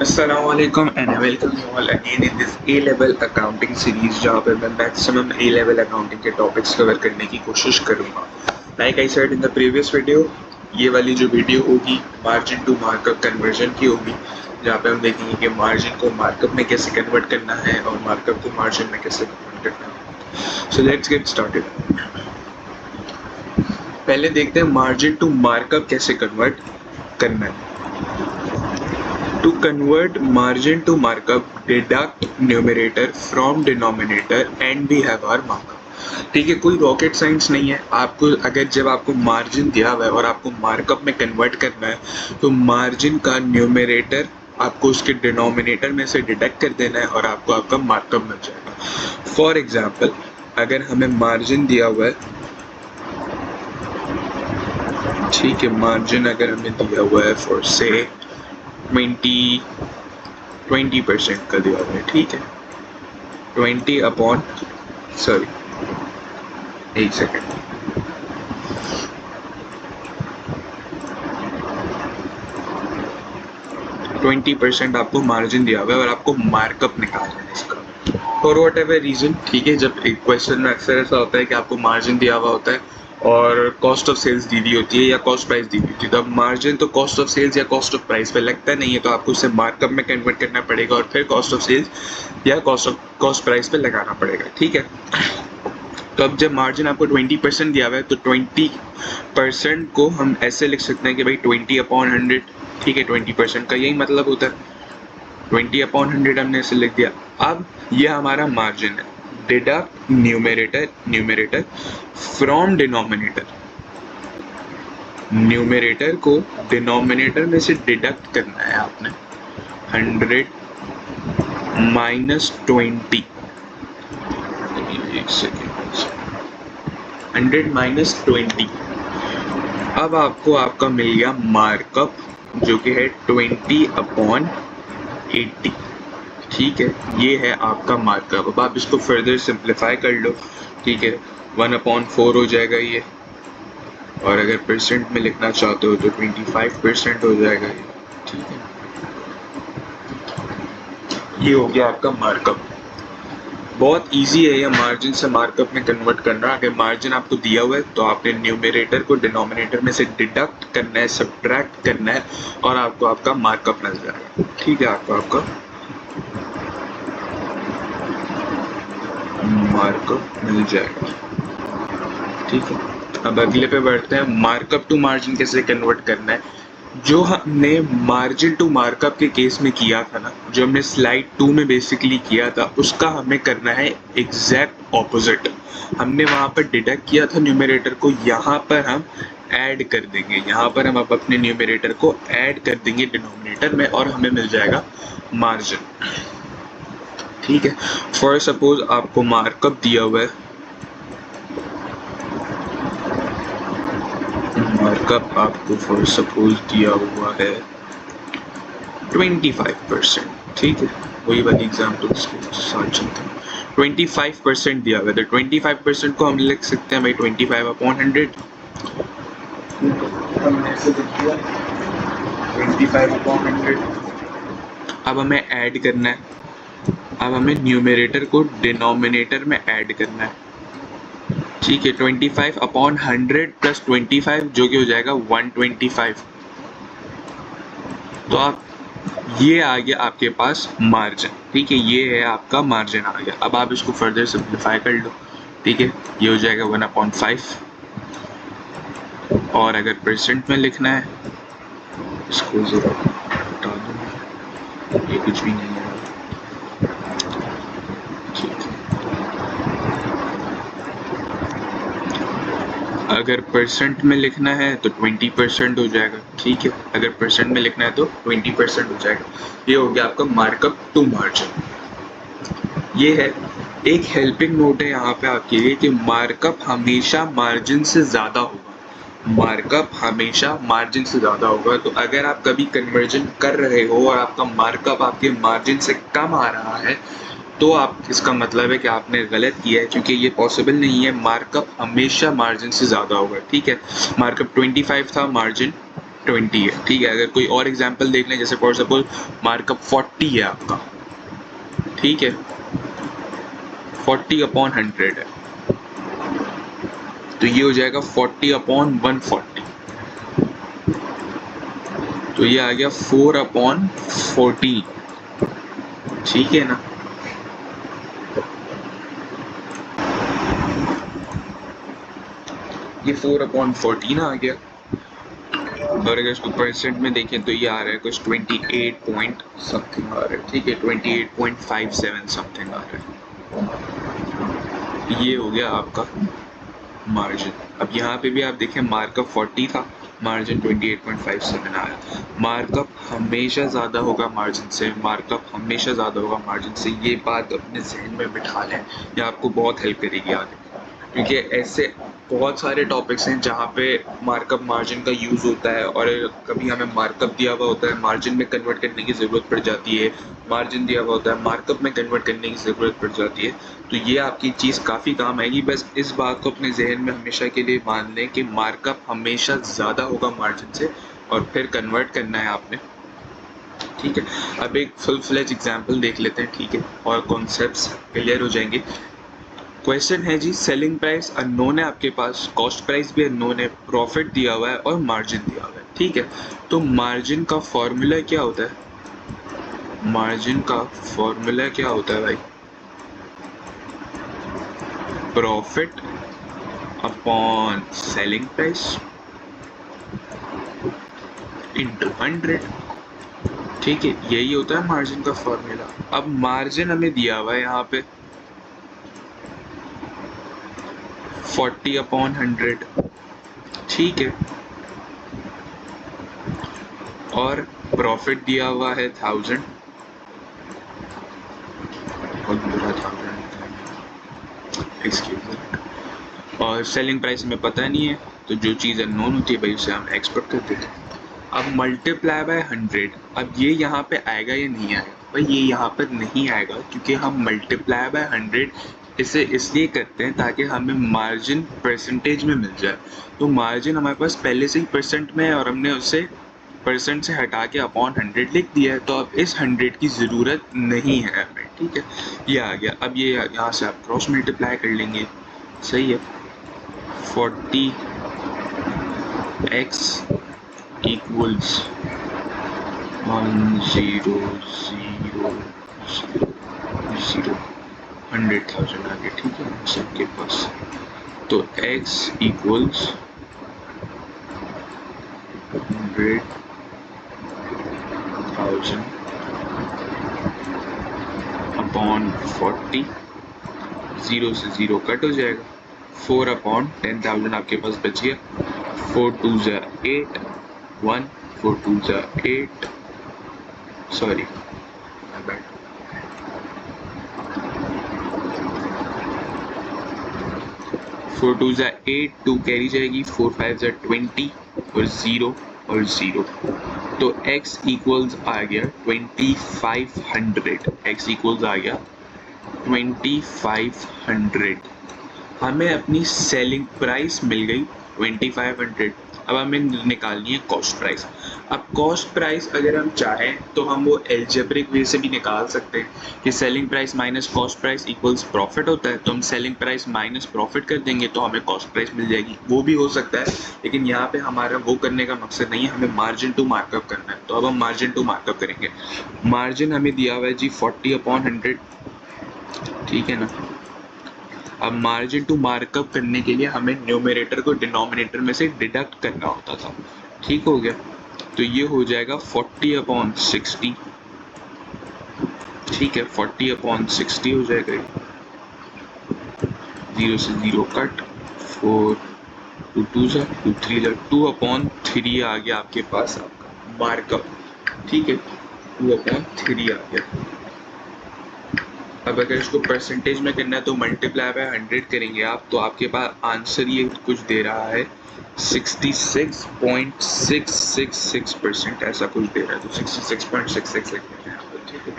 Assalamualaikum and welcome you all again in this A-level accounting series जहाँ पे मैं maximum A-level accounting के topics cover करने की कोशिश करूँगा। Like I said in the previous video, ये वाली जो वीडियो होगी मार्जिन टू मार्कअप कन्वर्जन की होगी, जहाँ पे हम देखेंगे कि मार्जिन को मार्कअप में कैसे कन्वर्ट करना है और मार्कअप को मार्जिन में कैसे कन्वर्ट करना है। So let's get started। पहले देखते हैं मार्जिन टू मार्कअप कैसे कन्वर्ट करना है। To convert margin to markup, deduct numerator from denominator and we have our markup। ठीक है, कोई रॉकेट साइंस नहीं है। आपको अगर जब आपको मार्जिन दिया हुआ है और आपको मार्कअप में कन्वर्ट करना है तो मार्जिन का न्यूमरेटर आपको उसके डिनोमिनेटर में से डिडक्ट कर देना है और आपको आपका मार्कअप मिल जाएगा। फॉर एग्जाम्पल, अगर हमें मार्जिन दिया हुआ है, ठीक है, मार्जिन अगर हमें दिया हुआ है फॉर से 20% का दिया हुआ है, ठीक है, 20 अपॉन एक सेकेंड, 20% आपको मार्जिन दिया हुआ है और आपको मार्कअप निकालना है इसका फॉर वॉट एवर रीजन। ठीक है, जब एक क्वेश्चन में अक्सर ऐसा होता है कि आपको मार्जिन दिया हुआ होता है और कॉस्ट ऑफ सेल्स दी हुई होती है या कॉस्ट प्राइस दी हुई होती है, तो अब मार्जिन तो कॉस्ट ऑफ सेल्स या कॉस्ट ऑफ प्राइस पे लगता नहीं है, तो आपको उसे मार्कअप में कन्वर्ट करना पड़ेगा और फिर कॉस्ट ऑफ सेल्स या कॉस्ट प्राइस पे लगाना पड़ेगा। ठीक है, तो अब जब मार्जिन आपको 20% दिया हुआ है तो 20% को हम ऐसे लिख सकते हैं कि भाई 20/100। ठीक है, 20% का यही मतलब होता है, 20/100 हमने ऐसे लिख दिया। अब ये हमारा मार्जिन है। Deduct numerator from denominator, numerator को डिनोमिनेटर में से डिडक्ट करना है आपने। 100 माइनस 20, एक सेकेंड, 100 माइनस 20। अब आपको आपका मिल गया मार्कअप जो कि है 20/80। ठीक है, ये है आपका मार्कअप। अब आप इसको फर्दर सिंप्लीफाई कर लो। ठीक है, 1/4 हो जाएगा ये, और अगर परसेंट में लिखना चाहते हो तो 25% हो जाएगा ये। ठीक है, ये हो गया आपका मार्कअप। बहुत इजी है ये मार्जिन से मार्कअप में कन्वर्ट करना। अगर मार्जिन आपको दिया हुआ है तो आपने न्यूमरेटर को डिनोमिनेटर में से डिडक्ट करना है, सब्ट्रैक्ट करना है और आपको आपका मार्कअप मिल जाएगा। ठीक है, आपको आपका मार्कअप मिल जाएगा। ठीक है, अब अगले पे बढ़ते हैं। मार्कअप टू मार्जिन कैसे कन्वर्ट करना है। जो हमने मार्जिन टू मार्कअप के केस में किया था ना, जो हमने स्लाइड 2 में बेसिकली किया था, उसका हमें करना है एग्जैक्ट ऑपोजिट। हमने वहाँ पर डिडक्ट किया था न्यूमरेटर को, यहाँ पर हम ऐड कर देंगे। यहाँ पर हम अब अपने न्यूमरेटर को ऐड कर देंगे डिनोमिनेटर में और हमें मिल जाएगा मार्जिन। ठीक है, फॉर सपोज आपको मार्कअप दिया हुआ है, मार्कअप आपको फॉर सपोज दिया हुआ है 25%। ठीक है, वही वाली एग्जाम्पल के साथ चलते हैं। 25% दिया हुआ है तो 25% को हम लिख सकते हैं भाई 25/100। हमने ऐसे लिख दिया 25/100। अब हमें ऐड करना है, अब हमें न्यूमरेटर को डिनोमिनेटर में ऐड करना है। ठीक है, 25/100 प्लस 25 जो कि हो जाएगा 125। तो आप ये आ गया आपके पास मार्जिन। ठीक है, ये है आपका मार्जिन आ गया। अब आप इसको फर्दर सिंप्लीफाई कर लो। ठीक है, ये हो जाएगा 1/5। और अगर परसेंट में लिखना है, इसको ज़रा हटा दो, ये कुछ भी नहीं है। ठीक है, अगर परसेंट में लिखना है तो 20% हो जाएगा। ठीक है, अगर परसेंट में लिखना है तो 20% हो जाएगा। ये हो गया आपका मार्कअप टू मार्जिन। ये है एक हेल्पिंग नोट है यहाँ पे आपके लिए कि मार्कअप हमेशा मार्जिन से ज़्यादा होगा। मार्कअप हमेशा मार्जिन से ज़्यादा होगा। तो अगर आप कभी कन्वर्जन कर रहे हो और आपका मार्कअप आपके मार्जिन से कम आ रहा है तो आप, इसका मतलब है कि आपने गलत किया है, क्योंकि ये पॉसिबल नहीं है। मार्कअप हमेशा मार्जिन से ज़्यादा होगा। ठीक है, मार्कअप 25 था, मार्जिन 20 है, ठीक है। अगर कोई और एग्जांपल देख लें, जैसे फॉर एग्जांपल मार्कअप 40 है आपका, ठीक है, 40/100 है, तो ये हो जाएगा 40/140, तो ये आ गया 4/14, ठीक है ना। ये 4/14 आ गया। और अगर इसको परसेंट में देखें तो ये आ रहा है कुछ 28 पॉइंट समथिंग आ रहा है, ठीक है, 28.57 समथिंग आ रहा है। ये हो गया आपका मार्जिन। अब यहाँ पे भी आप देखें मार्कअप 40 था, मार्जिन 28.57 आया। मार्कअप हमेशा ज़्यादा होगा मार्जिन से, मार्कअप हमेशा ज़्यादा होगा मार्जिन से, ये बात अपने जहन में बिठा लें, ये आपको बहुत हेल्प करेगी आगे, क्योंकि ऐसे बहुत सारे टॉपिक्स हैं जहाँ पे मार्कअप मार्जिन का यूज़ होता है, और कभी हमें मार्कअप दिया हुआ होता है, मार्जिन में कन्वर्ट करने की ज़रूरत पड़ जाती है, मार्जिन दिया हुआ होता है, मार्कअप में कन्वर्ट करने की ज़रूरत पड़ जाती है। तो ये आपकी चीज़ काफ़ी काम आएगी। बस इस बात को अपने जहन में हमेशा के लिए मान लें कि मार्कअप हमेशा ज़्यादा होगा मार्जिन से, और फिर कन्वर्ट करना है आपने, ठीक है। अब एक फुल फ्लेज एग्जाम्पल देख लेते हैं, ठीक है, और कॉन्सेप्ट्स क्लियर हो जाएंगे। क्वेश्चन है जी, सेलिंग प्राइस अननोन है आपके पास, कॉस्ट प्राइस भी अननोन है, प्रॉफिट दिया हुआ है और मार्जिन दिया हुआ है, ठीक है। तो मार्जिन का फॉर्मूला क्या होता है? मार्जिन का फॉर्मूला क्या होता है भाई? Profit upon selling price into 100, ठीक है, यही होता है मार्जिन का फॉर्मूला। अब मार्जिन हमें दिया हुआ है यहाँ पे 40/100, ठीक है, और प्रॉफिट दिया हुआ है 1000, बहुत बुरा 1000, एक्सक्यूज मी, और सेलिंग प्राइस हमें पता नहीं है, तो जो चीज़ अननोन होती है भाई उसे हम एक्सपेक्ट कर देते हैं। अब मल्टीप्लाई बाय 100, अब ये यहाँ पे आएगा या नहीं आएगा? भाई ये यहाँ पर नहीं आएगा, क्योंकि हम मल्टीप्लाई बाय 100 इसे इसलिए करते हैं ताकि हमें मार्जिन परसेंटेज में मिल जाए। तो मार्जिन हमारे पास पहले से ही परसेंट में है, और हमने उसे परसेंट से हटा के अपॉन 100 लिख दिया है, तो अब इस 100 की ज़रूरत नहीं है हमें, ठीक है। ये आ गया। अब ये यहाँ से आप क्रॉस मल्टीप्लाई कर लेंगे, सही है। 40x इक्वल्स 1000 100,000 आ गया, ठीक है सबके पास। तो x इक्वल्स 100,000 अपॉन 40, 0 से 0 कट हो जाएगा, 4/10,000 आपके पास बच गया। 4 2 8, 1 4 2 8, सॉरी 4 2 8, 2 कैरी जाएगी, 4 5 20 और 0 और 0, तो x इक्वल्स आ गया 2500, x इक्वल्स आ गया 2500। हमें अपनी सेलिंग प्राइस मिल गई 2500। अब हमें निकालनी है कॉस्ट प्राइस। अब कॉस्ट प्राइस अगर हम चाहें तो हम वो एल्जेब्रिक वे से भी निकाल सकते हैं कि selling price minus cost price equals profit होता है, तो हम सेलिंग प्राइस माइनस प्रॉफिट कर देंगे तो हमें कॉस्ट प्राइस मिल जाएगी, वो भी हो सकता है। लेकिन यहाँ पे हमारा वो करने का मकसद नहीं है, हमें मार्जिन टू मार्कअप करना है, तो अब हम मार्जिन टू मार्कअप करेंगे। मार्जिन हमें दिया हुआ है जी 40/100, ठीक है ना। अब मार्जिन टू मार्कअप करने के लिए हमें न्यूमरेटर को डिनोमिनेटर में से डिडक्ट करना होता था, ठीक हो गया। तो ये हो जाएगा 40/60, ठीक है, 40/60 हो जाएगा, 0 से 0 कट, 4 2 2 2 3 2/3 आ गया आपके पास आपका मार्कअप, ठीक है, 2/3 आ गया। अब अगर इसको परसेंटेज में करना है तो मल्टीप्लाई बाय 100 करेंगे आप, तो आपके पास आंसर ये कुछ दे रहा है 66.666%, ऐसा कुछ दे रहा है, तो 66.66 लिख लेते हैं यहाँ पर, ठीक है।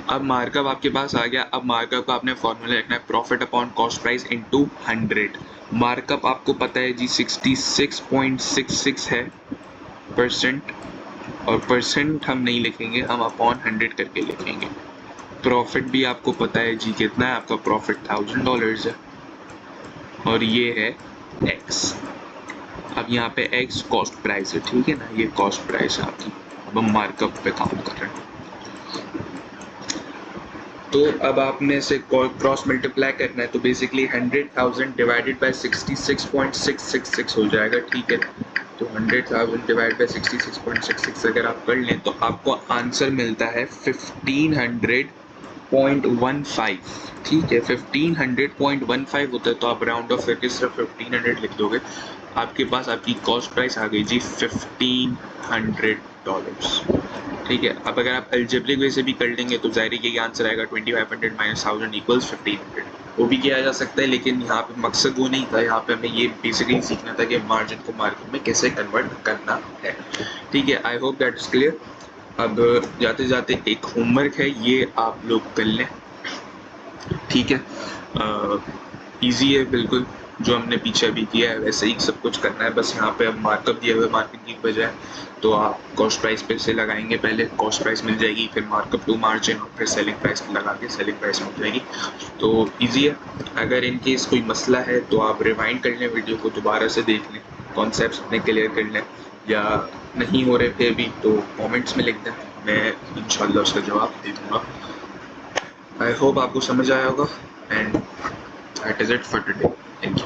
अब मार्कअप आपके पास आ गया। अब मार्कअप का आपने फॉर्मूला रखना है profit upon cost price into 100। Markup आपको पता है जी 66.66 है परसेंट, और परसेंट हम नहीं लिखेंगे, हम अपॉन 100 करके लिखेंगे। प्रॉफिट भी आपको पता है जी कितना है, आपका प्रॉफिट $1000 है और ये है x। अब यहाँ पे x कॉस्ट प्राइस है, ठीक है ना, ये कॉस्ट प्राइस है आपकी। अब हम मार्कअप पे काम कर रहे हैं, तो अब आपने से क्रॉस मल्टीप्लाई करना है, तो बेसिकली 100,000 डिवाइडेड बाय 66.666 हो जाएगा, ठीक है। तो 100,000 डिवाइड बाय 66.66 अगर आप कर लें तो आपको आंसर मिलता है 1500.15, ठीक है। 1500.15 होता है, तो आप राउंड ऑफ करके सिर्फ 1500 लिख दोगे, आपके पास आपकी कॉस्ट प्राइस आ गई जी $1500, ठीक है। अब अगर आप अलजेब्रिक वे से भी कर लेंगे तो जाहिर है कि आंसर आएगा 2500 माइनस 1000 इक्वल्स 1500। वो भी किया जा सकता है, लेकिन यहाँ पे मकसद वो नहीं था, यहाँ पे हमें ये बेसिकली सीखना था कि मार्जिन को मार्केट में कैसे कन्वर्ट करना है, ठीक है। I hope that is clear. अब जाते जाते एक होमवर्क है, ये आप लोग कर लें, ठीक है। इजी है बिल्कुल, जो हमने पीछे अभी किया है वैसे ही सब कुछ करना है, बस यहाँ पे अब मार्कअप दिया हुआ है मार्केट की बजाय, तो आप कॉस्ट प्राइस पे से लगाएंगे, पहले कॉस्ट प्राइस मिल जाएगी, फिर मार्कअप टू मार्जिन, और फिर सेलिंग प्राइस लगा के सेलिंग प्राइस मिल जाएगी। तो ईजी है। अगर इन केस कोई मसला है तो आप रिवाइंड कर लें, वीडियो को दोबारा से देख लें, कॉन्सेप्ट अपने क्लियर कर लें, या नहीं हो रहे थे भी तो कॉमेंट्स में लिख दें, मैं इंशाल्लाह उसका जवाब दे दूँगा। आई होप आपको समझ आया होगा, and that is it for today. Thank you.